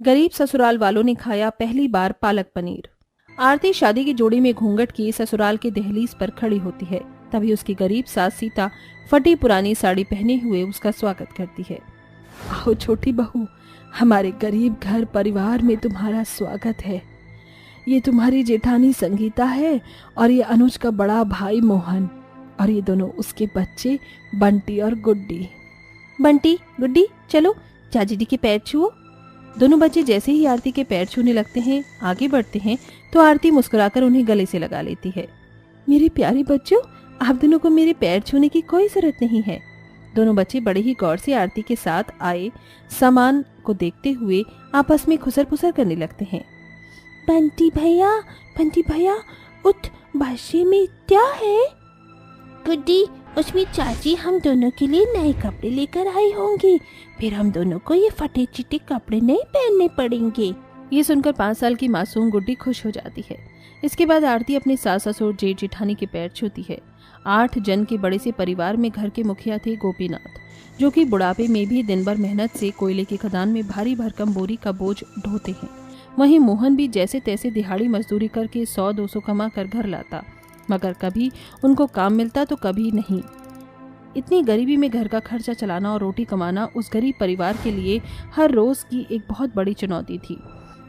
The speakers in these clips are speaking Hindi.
गरीब ससुराल वालों ने खाया पहली बार पालक पनीर। आरती शादी की जोड़ी में घूंघट किए ससुराल के दहलीज पर खड़ी होती है। तभी उसकी गरीब सास सीता फटी पुरानी साड़ी पहने हुए उसका स्वागत करती है। आओ छोटी बहू, हमारे गरीब घर परिवार में तुम्हारा स्वागत है। ये तुम्हारी जेठानी संगीता है और ये अनुज का बड़ा भाई मोहन, और ये दोनों उसके बच्चे बंटी और गुड्डी। बंटी, गुड्डी, चलो चाची जी के पैर छुओ। दोनों बच्चे जैसे ही आरती के पैर छूने लगते हैं, आगे बढ़ते हैं, तो आरती मुस्कुराकर उन्हें गले से लगा लेती है। मेरे प्यारे बच्चों, आप दोनों को मेरे पैर छूने की कोई जरूरत नहीं है। दोनों बच्चे बड़े ही गौर से आरती के साथ आए सामान को देखते हुए आपस में खुसर पुसर करने लगते हैं। बंटी भैया, उठ, बाशे में क्या है? गुड्डी, उसमें चाची हम दोनों के लिए नए कपड़े लेकर आई होंगी, फिर हम दोनों को ये फटे चिटे कपड़े नहीं पहनने पड़ेंगे। ये सुनकर 5 साल की मासूम गुड्डी खुश हो जाती है। इसके बाद आरती अपने सास ससुर जेठ जेठानी के पैर छूती है। 8 जन के बड़े से परिवार में घर के मुखिया थे गोपीनाथ, जो कि बुढ़ापे में भी दिन भर मेहनत से कोयले की खदान में भारी भरकम बोरी का बोझ ढोते हैं। वहीं मोहन भी जैसे तैसे दिहाड़ी मजदूरी करके 100-200 कमा कर घर लाता, मगर कभी उनको काम मिलता तो कभी नहीं। इतनी गरीबी में घर का खर्चा चलाना और रोटी कमाना उस गरीब परिवार के लिए हर रोज की एक बहुत बड़ी चुनौती थी,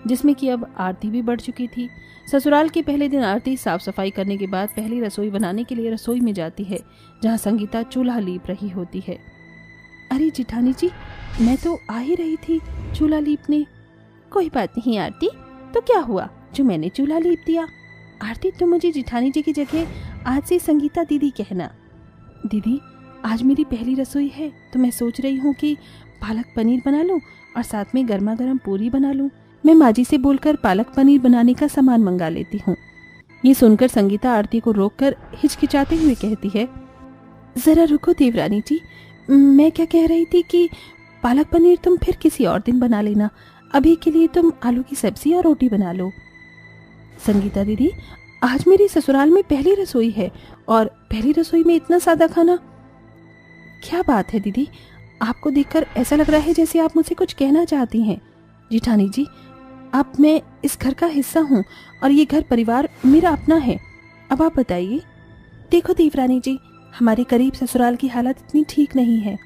जिसमें कि अब आरती भी बढ़ चुकी थी। ससुराल के पहले दिन आरती साफ सफाई करने के बाद पहली रसोई बनाने के लिए रसोई में जाती है, जहां संगीता चूल्हा लीप रही होती है। अरे जेठानी जी, मैं तो आ ही रही थी चूल्हा लीपने। कोई बात नहीं आरती, तो क्या हुआ जो मैंने चूल्हा लीप दिया? आरती, तुम मुझे जेठानी जी की जगह आज से संगीता दीदी कहना। दीदी, आज मेरी पहली रसोई है, तो मैं सोच रही हूँ कि पालक पनीर बना लूँ और साथ में गर्मा गर्म पूरी बना लूँ। मैं माजी से बोलकर पालक पनीर बनाने का सामान मंगा लेती हूँ। ये सुनकर संगीता आरती को रोककर हिचकिचाते हुए कहती है, जरा रुको देवरानी जी, मैं क्या कह रही थी कि पालक पनीर तुम फिर किसी और दिन बना लेना, अभी के लिए तुम आलू की सब्जी और रोटी बना लो। संगीता दीदी, आज मेरी ससुराल में पहली रसोई है और पहली रसोई में इतना सादा खाना। क्या बात है दीदी, आपको देखकर ऐसा लग रहा है जैसे आप मुझसे कुछ कहना चाहती हैं। जेठानी जी, अब मैं इस घर का हिस्सा हूँ और ये घर परिवार मेरा अपना है। अब आप बताइए। देखो देवरानी जी, हमारे करीब ससुराल की हालत इतनी ठीक नहीं है।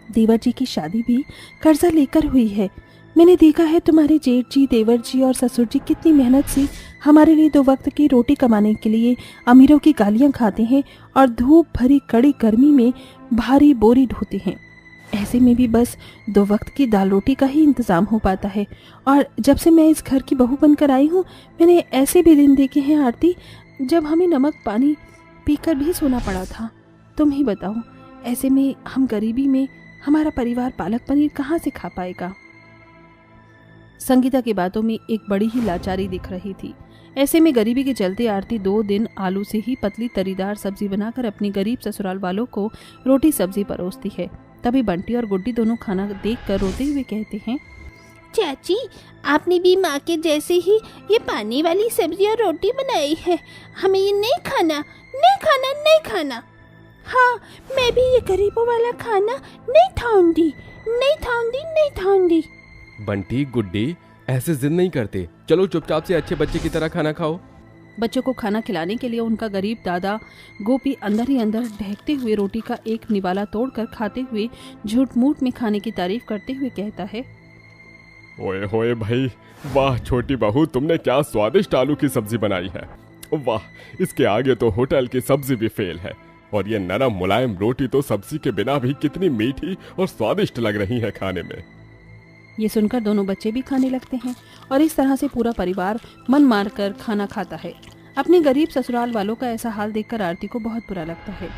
देवर जी की शादी भी कर्जा लेकर हुई है। मैंने देखा है तुम्हारे जेठ जी, देवर जी और ससुर जी कितनी मेहनत से हमारे लिए 2 वक्त की रोटी कमाने के लिए अमीरों की गालियां खाते हैं और धूप भरी कड़ी गर्मी में भारी बोरी ढोते हैं। ऐसे में भी बस 2 वक्त की दाल रोटी का ही इंतजाम हो पाता है। और जब से मैं इस घर की बहू बनकर आई हूँ, मैंने ऐसे भी दिन देखे हैं आरती, जब हमें नमक पानी पीकर भी सोना पड़ा था। तुम ही बताओ, ऐसे में हम गरीबी में हमारा परिवार पालक पनीर कहाँ से खा पाएगा? संगीता की बातों में एक बड़ी ही लाचारी दिख रही थी। ऐसे में गरीबी के चलते आरती 2 दिन आलू से ही पतली तरीदार सब्जी बनाकर अपनी गरीब ससुराल वालों को रोटी सब्जी परोसती है। तभी बंटी और गुड्डी दोनों खाना देखकर रोते हुए कहते हैं, चाची, आपने भी माँ के जैसे ही ये पानी वाली सब्जी और रोटी बनाई है। हमें ये नहीं खाना, नहीं खाना, नहीं खाना। हाँ, मैं भी ये गरीबों वाला खाना नहीं खाऊंगी, नहीं खाऊंगी, नहीं खाऊंगी। बंटी, गुड्डी, ऐसे जिद नहीं करते, चलो चुपचाप से अच्छे बच्चे की तरह खाना खाओ। बच्चों को खाना खिलाने के लिए उनका गरीब दादा गोपी अंदर ही अंदर ढहकते हुए रोटी का एक निवाला तोड़कर खाते हुए झूठ मूठ में खाने की तारीफ करते हुए कहता है, ओए होए भाई, वाह छोटी बहू, तुमने क्या स्वादिष्ट आलू की सब्जी बनाई है। वाह, इसके आगे तो होटल की सब्जी भी फेल है। और ये नरम मुलायम रोटी तो सब्जी के बिना भी कितनी मीठी और स्वादिष्ट लग रही है खाने में। ये सुनकर दोनों बच्चे भी खाने लगते हैं और इस तरह से पूरा परिवार मन मारकर खाना खाता है। अपने गरीब ससुराल वालों का ऐसा हाल देखकर आरती को बहुत बुरा लगता है।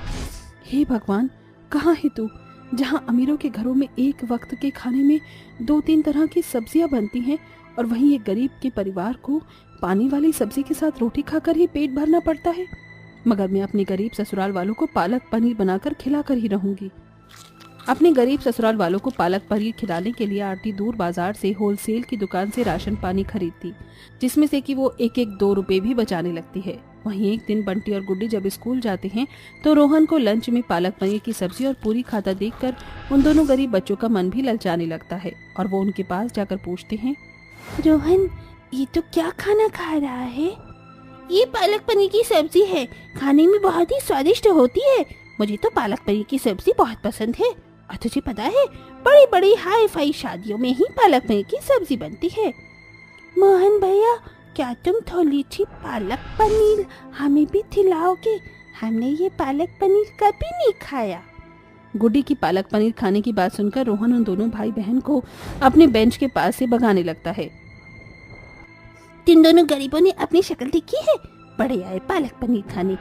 हे भगवान, कहाँ है तू, जहाँ अमीरों के घरों में एक वक्त के खाने में 2-3 तरह की सब्जियां बनती हैं और वहीं एक गरीब के परिवार को पानी वाली सब्जी के साथ रोटी खाकर ही पेट भरना पड़ता है। मगर मैं अपने गरीब ससुराल वालों को पालक पनीर बनाकर खिलाकर ही रहूंगी। अपने गरीब ससुराल वालों को पालक पनीर खिलाने के लिए आरती दूर बाजार से होलसेल की दुकान से राशन पानी खरीदती, जिसमें से कि वो 1-1 2 रुपए भी बचाने लगती है। वहीं एक दिन बंटी और गुड्डी जब स्कूल जाते हैं तो रोहन को लंच में पालक पनीर की सब्जी और पूरी खाता देखकर उन दोनों गरीब बच्चों का मन भी ललचाने लगता है और वो उनके पास जाकर पूछते हैं, रोहन, ये तो क्या खाना खा रहा है? ये पालक पनीर की सब्जी है, खाने में बहुत ही स्वादिष्ट होती है। मुझे तो पालक पनीर की सब्जी बहुत पसंद है। और तुझे पता है, बड़ी बड़ी हाई फाई शादियों में ही पालक पनीर की सब्जी बनती है। मोहन भैया, क्या तुम थोड़ी सी पालक पनीर हमें भी खिलाओगे? हमने ये पालक पनीर कभी नहीं खाया। गुड्डी की पालक पनीर खाने की बात सुनकर रोहन उन दोनों भाई बहन को अपने बेंच के पास से भगाने लगता है। तुम दोनों गरीबों ने अपनी शक्ल देखी है, बड़े आए पालक पनीर खाने।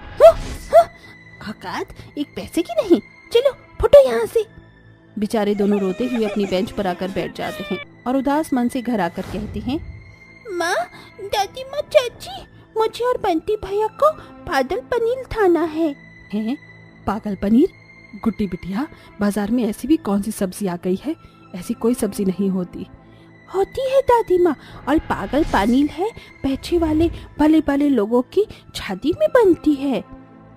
औकात एक पैसे की नहीं, चलो फुटो यहाँ से। बेचारे दोनों रोते हुए अपनी बेंच पर आकर बैठ जाते हैं और उदास मन से घर आकर कहते हैं, माँ, दादी माँ, चाची, मुझे और बंटी भैया को पागल पनीर खाना है। हैं? पागल पनीर? गुड्डी बिटिया, बाजार में ऐसी भी कौन सी सब्जी आ गई है? ऐसी कोई सब्जी नहीं होती। होती है दादी माँ, और पागल पनीर है पैसे वाले भले भले लोगों की शादी में बनती है।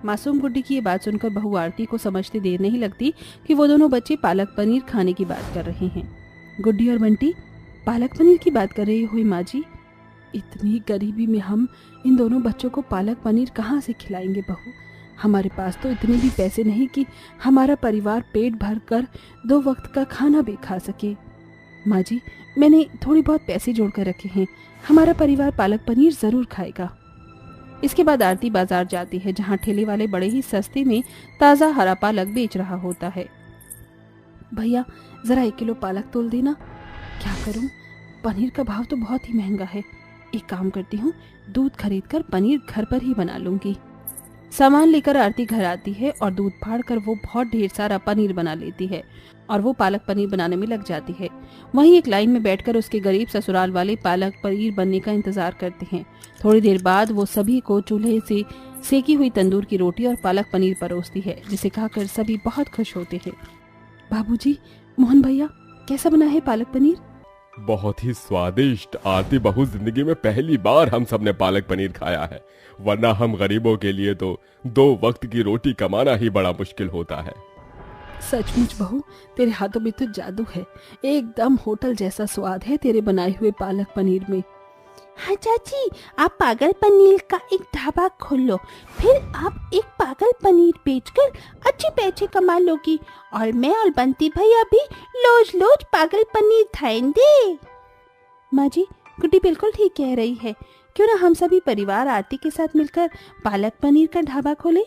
मासूम गुड्डी की ये बात सुनकर बहू आरती को समझते देर नहीं लगती कि वो दोनों बच्चे पालक पनीर खाने की बात कर रहे हैं। गुड्डी और बंटी, पालक पनीर की बात कर रही हुई माँ जी, इतनी गरीबी में हम इन दोनों बच्चों को पालक पनीर कहाँ से खिलाएंगे बहू? हमारे पास तो इतने भी पैसे नहीं कि हमारा परिवार पेट भर कर 2 वक्त का खाना भी खा सके। माँ जी, मैंने थोड़ी बहुत पैसे जोड़ कर रखे हैं, हमारा परिवार पालक पनीर जरूर खाएगा। इसके बाद आरती बाजार जाती है, जहाँ ठेले वाले बड़े ही सस्ते में ताज़ा हरा पालक बेच रहा होता है। भैया, जरा 1 किलो पालक तोल देना। क्या करूं, पनीर का भाव तो बहुत ही महंगा है। एक काम करती हूँ, दूध खरीदकर पनीर घर पर ही बना लूंगी। सामान लेकर आरती घर आती है और दूध फाड़कर वो बहुत ढेर सारा पनीर बना लेती है और वो पालक पनीर बनाने में लग जाती है। वहीं एक लाइन में बैठकर उसके गरीब ससुराल वाले पालक पनीर बनने का इंतजार करते हैं। थोड़ी देर बाद वो सभी को चूल्हे से सेकी हुई तंदूर की रोटी और पालक पनीर परोसती है, जिसे खाकर सभी बहुत खुश होते हैं। बाबूजी, मोहन भैया, कैसा बना है पालक पनीर? बहुत ही स्वादिष्ट। आरती बहू, जिंदगी में पहली बार हम सबने पालक पनीर खाया है, वरना हम गरीबों के लिए तो 2 वक्त की रोटी कमाना ही बड़ा मुश्किल होता है। सचमुच बहू, तेरे हाथों में तो जादू है। एकदम होटल जैसा स्वाद है तेरे बनाए हुए पालक पनीर में। हाँ चाची, आप पागल पनीर का एक ढाबा खोल लो, फिर आप एक पागल पनीर बेचकर अच्छे पैसे कमा लोगी, और मैं और बंटी भैया भी रोज रोज पागल पनीर खाएंगे। माँ जी, गुड्डी बिल्कुल ठीक कह रही है। क्यों ना हम सभी परिवार आरती के साथ मिलकर पालक पनीर का ढाबा खोले?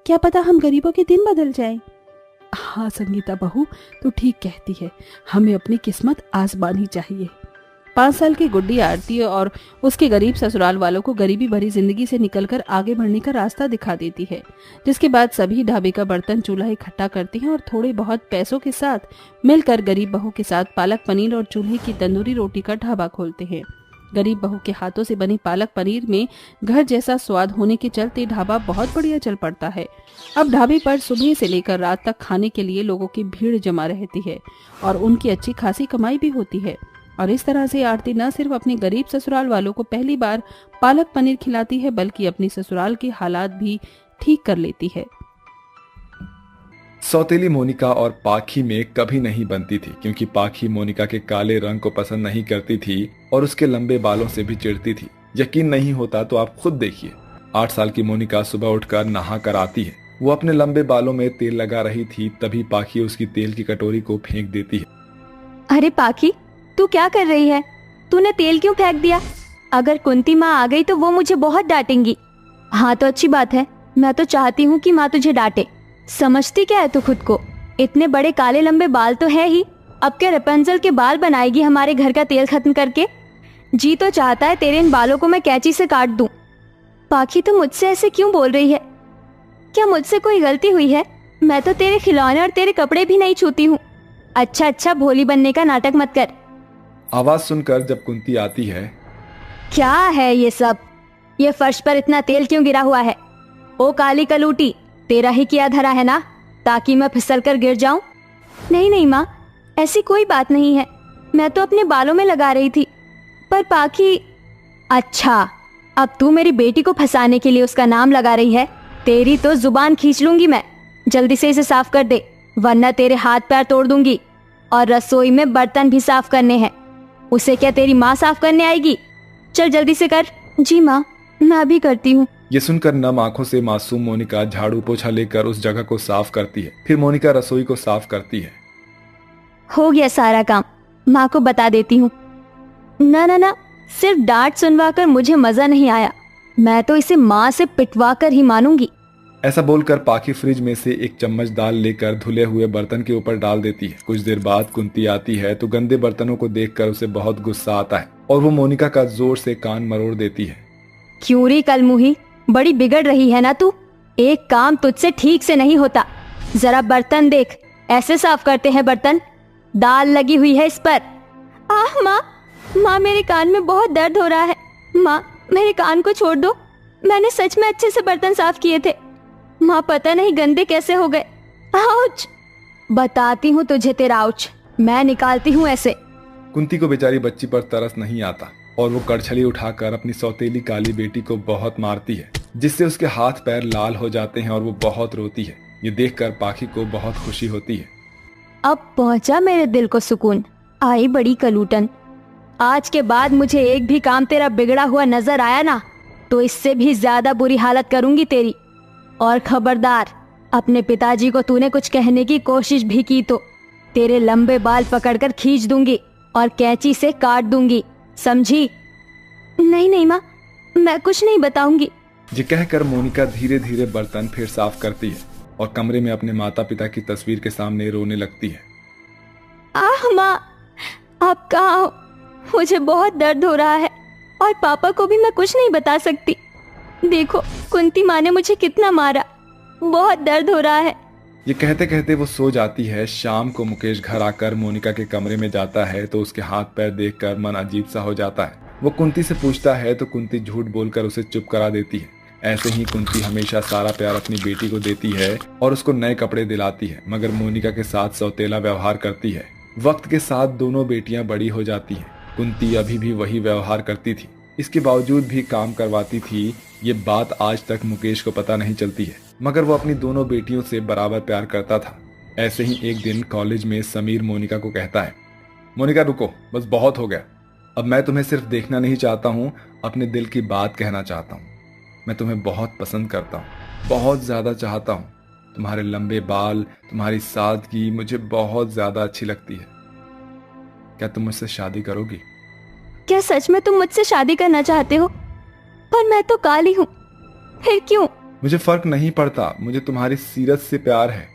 क्या पता हम गरीबों के दिन बदल जाएं। हाँ संगीता बहू, तू ठीक कहती है, हमें अपनी किस्मत आजमानी चाहिए। 5 साल की गुड्डी आरती और उसके गरीब ससुराल वालों को गरीबी भरी जिंदगी से निकलकर आगे बढ़ने का रास्ता दिखा देती है, जिसके बाद सभी ढाबे का बर्तन चूल्हा इकट्ठा करते हैं और थोड़े बहुत पैसों के साथ मिलकर गरीब बहू के साथ पालक पनीर और चूल्हे की तंदूरी रोटी का ढाबा खोलते हैं। गरीब बहू के हाथों से बनी पालक पनीर में घर जैसा स्वाद होने के चलते ढाबा बहुत बढ़िया चल पड़ता है। अब ढाबे पर सुबह से लेकर रात तक खाने के लिए लोगों की भीड़ जमा रहती है और उनकी अच्छी खासी कमाई भी होती है। और इस तरह से आरती न सिर्फ अपने गरीब ससुराल वालों को पहली बार पालक पनीर खिलाती है, बल्कि अपनी ससुराल के हालात भी ठीक कर लेती है। सौतेली मोनिका और पाखी में कभी नहीं बनती थी, क्योंकि पाखी मोनिका के काले रंग को पसंद नहीं करती थी और उसके लंबे बालों से भी चिढ़ती थी। यकीन नहीं होता तो आप खुद देखिए। 8 साल की मोनिका सुबह उठकर नहा कर आती है। वो अपने लंबे बालों में तेल लगा रही थी, तभी पाखी उसकी तेल की कटोरी को फेंक देती है। अरे पाखी, तू क्या कर रही है? तूने तेल क्यों फेंक दिया? अगर कुंती माँ आ गई तो वो मुझे बहुत डांटेंगी। हाँ तो अच्छी बात है, मैं तो चाहती हूँ कि माँ तुझे डांटे। समझती क्या है तू खुद को? इतने बड़े काले लंबे बाल तो है ही, अब क्या रेपेंजल के बाल बनाएगी हमारे घर का तेल खत्म करके? जी तो चाहता है तेरे इन बालों को मैं कैंची से काट दूं। पाखी तू मुझसे ऐसे क्यों बोल रही है? क्या मुझसे कोई गलती हुई है? मैं तो तेरे खिलौने और तेरे कपड़े भी नहीं छूती हूँ। अच्छा भोली बनने का नाटक मत कर। आवाज सुनकर जब कुंती आती है, क्या है ये सब? ये फर्श पर इतना तेल क्यों गिरा हुआ है? ओ काली कलूटी, तेरा ही किया धरा है ना, ताकि मैं फिसल कर गिर जाऊं? नहीं माँ, ऐसी कोई बात नहीं है, मैं तो अपने बालों में लगा रही थी। पर पाखी, अच्छा अब तू मेरी बेटी को फंसाने के लिए उसका नाम लगा रही है? तेरी तो जुबान खींच लूंगी मैं। जल्दी से इसे साफ कर दे, वरना तेरे हाथ पैर तोड़ दूंगी। और रसोई में बर्तन भी साफ करने हैं। उसे क्या तेरी माँ साफ करने आएगी? चल जल्दी से कर। जी माँ, मैं अभी करती हूँ। ये सुनकर नम आंखों से मासूम मोनिका झाड़ू पोछा लेकर उस जगह को साफ करती है। फिर मोनिका रसोई को साफ करती है। हो गया सारा काम, माँ को बता देती हूँ। ना ना ना, सिर्फ डांट सुनवा कर मुझे मजा नहीं आया, मैं तो इसे माँ से पिटवा कर ही मानूंगी। ऐसा बोलकर पाखी फ्रिज में से एक चम्मच दाल लेकर धुले हुए बर्तन के ऊपर डाल देती है। कुछ देर बाद कुंती आती है तो गंदे बर्तनों को देखकर उसे बहुत गुस्सा आता है और वो मोनिका का जोर से कान मरोड़ देती है। क्यों रे कलमुही, बड़ी बिगड़ रही है ना तू? एक काम तुझसे ठीक से नहीं होता। जरा बर्तन देख, ऐसे साफ करते हैं बर्तन? दाल लगी हुई है इस पर। आह माँ, माँ मेरे कान में बहुत दर्द हो रहा है। माँ मेरे कान को छोड़ दो, मैंने सच में अच्छे से बर्तन साफ किए थे। माँ पता नहीं गंदे कैसे हो गए। आउच! बताती हूँ तुझे तेरा आउच, मैं निकालती हूँ ऐसे। कुंती को बेचारी बच्ची पर तरस नहीं आता और वो कड़छली उठाकर अपनी सौतेली काली बेटी को बहुत मारती है, जिससे उसके हाथ पैर लाल हो जाते हैं और वो बहुत रोती है। ये देखकर पाखी को बहुत खुशी होती है। अब पहुंचा मेरे दिल को सुकून। आई बड़ी कलूटन, आज के बाद मुझे एक भी काम तेरा बिगड़ा हुआ नजर आया ना तो इससे भी ज्यादा बुरी हालत करूंगी तेरी। और खबरदार, अपने पिताजी को तूने कुछ कहने की कोशिश भी की तो तेरे लंबे बाल पकड़कर खींच दूंगी और कैंची से काट दूंगी, समझी? नहीं नहीं माँ, मैं कुछ नहीं बताऊंगी। ये कहकर मोनिका धीरे धीरे बर्तन फिर साफ करती है और कमरे में अपने माता पिता की तस्वीर के सामने रोने लगती है। आह माँ, आप कहाँ हो? मुझे बहुत दर्द हो रहा है और पापा को भी मैं कुछ नहीं बता सकती। देखो कुंती माँ ने मुझे कितना मारा, बहुत दर्द हो रहा है। ये कहते कहते वो सो जाती है। शाम को मुकेश घर आकर मोनिका के कमरे में जाता है तो उसके हाथ पैर देखकर मन अजीब सा हो जाता है। वो कुंती से पूछता है तो कुंती झूठ बोलकर उसे चुप करा देती है। ऐसे ही कुंती हमेशा सारा प्यार अपनी बेटी को देती है और उसको नए कपड़े दिलाती है, मगर मोनिका के साथ सौतेला व्यवहार करती है। वक्त के साथ दोनों बेटियां बड़ी हो जाती हैं। कुंती अभी भी वही व्यवहार करती थी, इसके बावजूद भी काम करवाती थी। ये बात आज तक मुकेश को पता नहीं चलती है, मगर वो अपनी दोनों बेटियों से बराबर प्यार करता था। ऐसे ही एक दिन कॉलेज में समीर मोनिका को कहता है, मोनिका रुको, बस बहुत हो गया। अब मैं तुम्हें सिर्फ देखना नहीं चाहता हूँ, अपने दिल की बात कहना चाहता हूँ। मैं तुम्हें बहुत पसंद करता हूँ, बहुत ज्यादा चाहता हूँ। तुम्हारे लंबे बाल, तुम्हारी सादगी मुझे बहुत ज्यादा अच्छी लगती है। क्या तुम मुझसे शादी करोगी? क्या सच में तुम मुझसे शादी करना चाहते हो? पर मैं तो काली हूँ, फिर क्यों? मुझे फर्क नहीं पड़ता, मुझे तुम्हारी सीरत से प्यार है,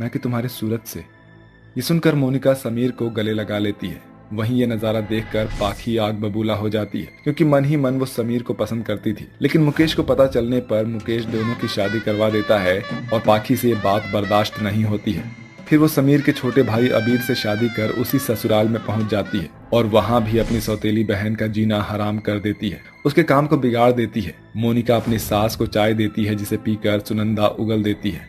न कि तुम्हारी सूरत से। ये सुनकर मोनिका समीर को गले लगा लेती है। वहीं ये नजारा देखकर पाखी आग बबूला हो जाती है, क्योंकि मन ही मन वो समीर को पसंद करती थी। लेकिन मुकेश को पता चलने पर मुकेश दोनों की शादी करवा देता है और पाखी से ये बात बर्दाश्त नहीं होती है। फिर वो समीर के छोटे भाई अबीर से शादी कर उसी ससुराल में पहुंच जाती है और वहां भी अपनी सौतेली बहन का जीना हराम कर देती है, उसके काम को बिगाड़ देती है। मोनिका अपनी सास को चाय देती है, जिसे पीकर सुनंदा उगल देती है।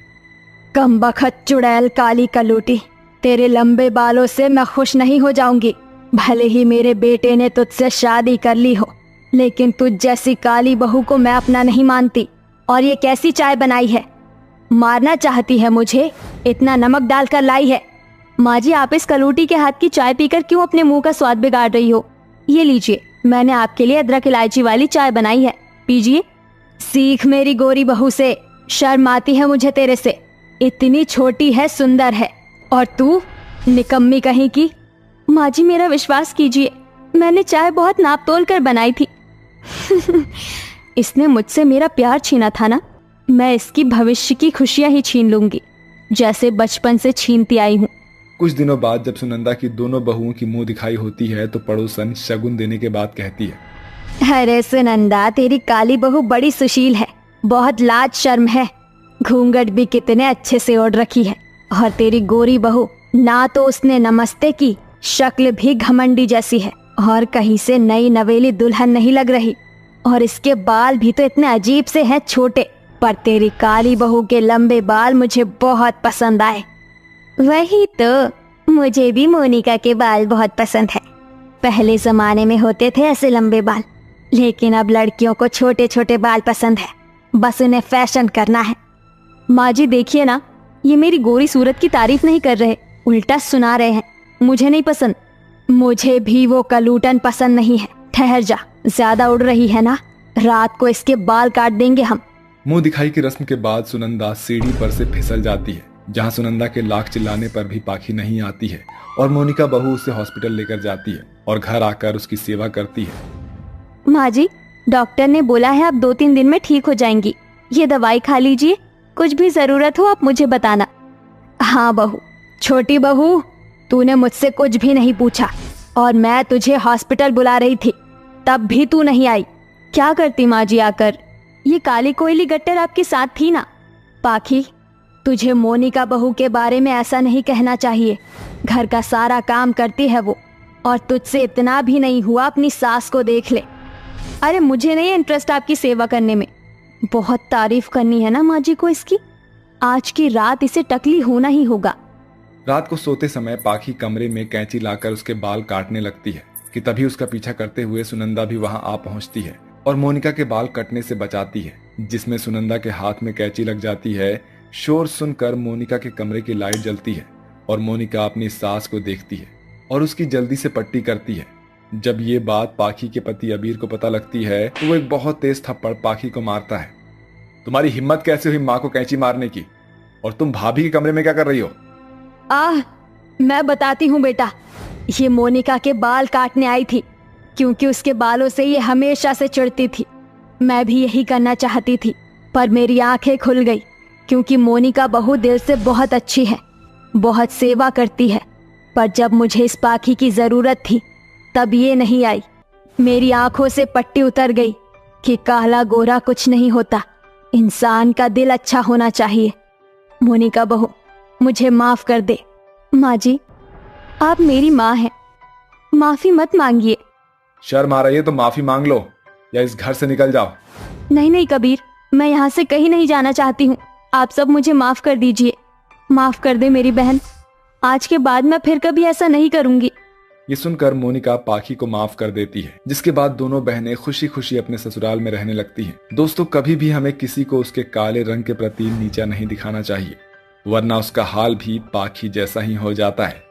कमबख्त चुड़ैल काली कलूटी, तेरे लंबे बालों से मैं खुश नहीं हो जाऊंगी। भले ही मेरे बेटे ने तुझसे शादी कर ली हो, लेकिन तुझ जैसी काली बहू को मैं अपना नहीं मानती। और ये कैसी चाय बनाई है? मारना चाहती है मुझे? इतना नमक डालकर लाई है। माँ जी, आप इस कलूटी के हाथ की चाय पीकर क्यों अपने मुंह का स्वाद बिगाड़ रही हो? ये लीजिए, मैंने आपके लिए अदरक इलायची वाली चाय बनाई है, पीजिए। सीख मेरी गोरी बहू से, शर्म आती है मुझे तेरे से। इतनी छोटी है, सुंदर है, और तू निकम्मी कहीं की। माँ जी, मेरा विश्वास कीजिए, मैंने चाय बहुत नाप तोल कर बनाई थी। इसने मुझसे मेरा प्यार छीना था ना, मैं इसकी भविष्य की खुशियां ही छीन लूंगी, जैसे बचपन से छीनती आई हूँ। कुछ दिनों बाद जब सुनंदा की दोनों बहुओं की मुंह दिखाई होती है तो पड़ोसन शगुन देने के बाद कहती है, अरे सुनंदा, तेरी काली बहू बड़ी सुशील है, बहुत लाज शर्म है, घूंघट भी कितने अच्छे से ओढ़ रखी है। और तेरी गोरी बहू, ना तो उसने नमस्ते की, शक्ल भी घमंडी जैसी है, और कहीं से नई नवेली दुल्हन नहीं लग रही। और इसके बाल भी तो इतने अजीब से हैं, छोटे। पर तेरी काली बहू के लंबे बाल मुझे बहुत पसंद आए। वही तो, मुझे भी मोनिका के बाल बहुत पसंद है। पहले जमाने में होते थे ऐसे लंबे बाल, लेकिन अब लड़कियों को छोटे छोटे बाल पसंद है, बस उन्हें फैशन करना है। माँ जी देखिए ना, ये मेरी गोरी सूरत की तारीफ नहीं कर रहे, उल्टा सुना रहे हैं। मुझे नहीं पसंद। मुझे भी वो कलूटन पसंद नहीं है। ठहर जा, ज्यादा उड़ रही है ना, रात को इसके बाल काट देंगे हम। मुंह दिखाई की रस्म के बाद सुनंदा सीढ़ी पर से फिसल जाती है, जहां सुनंदा के लाख चिल्लाने पर भी पाखी नहीं आती है और मोनिका बहू उसे हॉस्पिटल लेकर जाती है और घर आकर उसकी सेवा करती है। माँ जी, डॉक्टर ने बोला है आप 2-3 दिन में ठीक हो जाएंगी। ये दवाई खा लीजिए, कुछ भी जरूरत हो आप मुझे बताना। हाँ बहू, छोटी बहू, तूने मुझसे कुछ भी नहीं पूछा और मैं तुझे हॉस्पिटल बुला रही थी, तब भी तू नहीं आई। क्या करती माँ जी आकर? ये काली कोयली गट्टर आपके साथ थी ना। पाखी, तुझे मोनिका बहू के बारे में ऐसा नहीं कहना चाहिए। घर का सारा काम करती है वो, और तुझसे इतना भी नहीं हुआ अपनी सास को देख ले। अरे मुझे नहीं इंटरेस्ट आपकी सेवा करने में। बहुत तारीफ करनी है ना माँ जी को इसकी। आज की रात इसे टकली होना ही होगा। रात को सोते समय पाखी कमरे में कैंची लाकर उसके बाल काटने लगती है कि तभी उसका पीछा करते हुए सुनंदा भी वहां आ पहुंचती है और मोनिका के बाल कटने से बचाती है, जिसमें सुनंदा के हाथ में कैंची लग जाती है। शोर सुनकर मोनिका के कमरे की लाइट जलती है और मोनिका अपनी सास को देखती है और उसकी जल्दी से पट्टी करती है। जब ये बात पाखी के पति अबीर को पता लगती है तो वो एक बहुत तेज थप्पड़ पाखी को मारता है। तुम्हारी हिम्मत कैसे हुई माँ को कैंची मारने की, और तुम भाभी के कमरे में क्या कर रही हो? मैं बताती हूँ बेटा। ये मोनिका के बाल काटने आई थी, क्योंकि उसके बालों से ये हमेशा से चिढ़ती थी। मैं भी यही करना चाहती थी, पर मेरी आंखें खुल गई, क्योंकि मोनिका बहू दिल से बहुत अच्छी है, बहुत सेवा करती है। पर जब मुझे इस पाखी की जरूरत थी तब ये नहीं आई। मेरी आंखों से पट्टी उतर गई कि काला गोरा कुछ नहीं होता, इंसान का दिल अच्छा होना चाहिए। मोनिका बहू, मुझे माफ कर दे। माँ जी, आप मेरी माँ हैं, माफी मत मांगिए। शर्म आ रही है तो माफी मांग लो या इस घर से निकल जाओ। नहीं नहीं कबीर, मैं यहाँ से कहीं नहीं जाना चाहती हूँ। आप सब मुझे माफ कर दीजिए। माफ कर दे मेरी बहन, आज के बाद मैं फिर कभी ऐसा नहीं करूँगी। ये सुनकर मोनिका पाखी को माफ कर देती है, जिसके बाद दोनों बहनें खुशी खुशी अपने ससुराल में रहने लगती हैं। दोस्तों, कभी भी हमें किसी को उसके काले रंग के प्रति नीचा नहीं दिखाना चाहिए, वरना उसका हाल भी पाखी जैसा ही हो जाता है।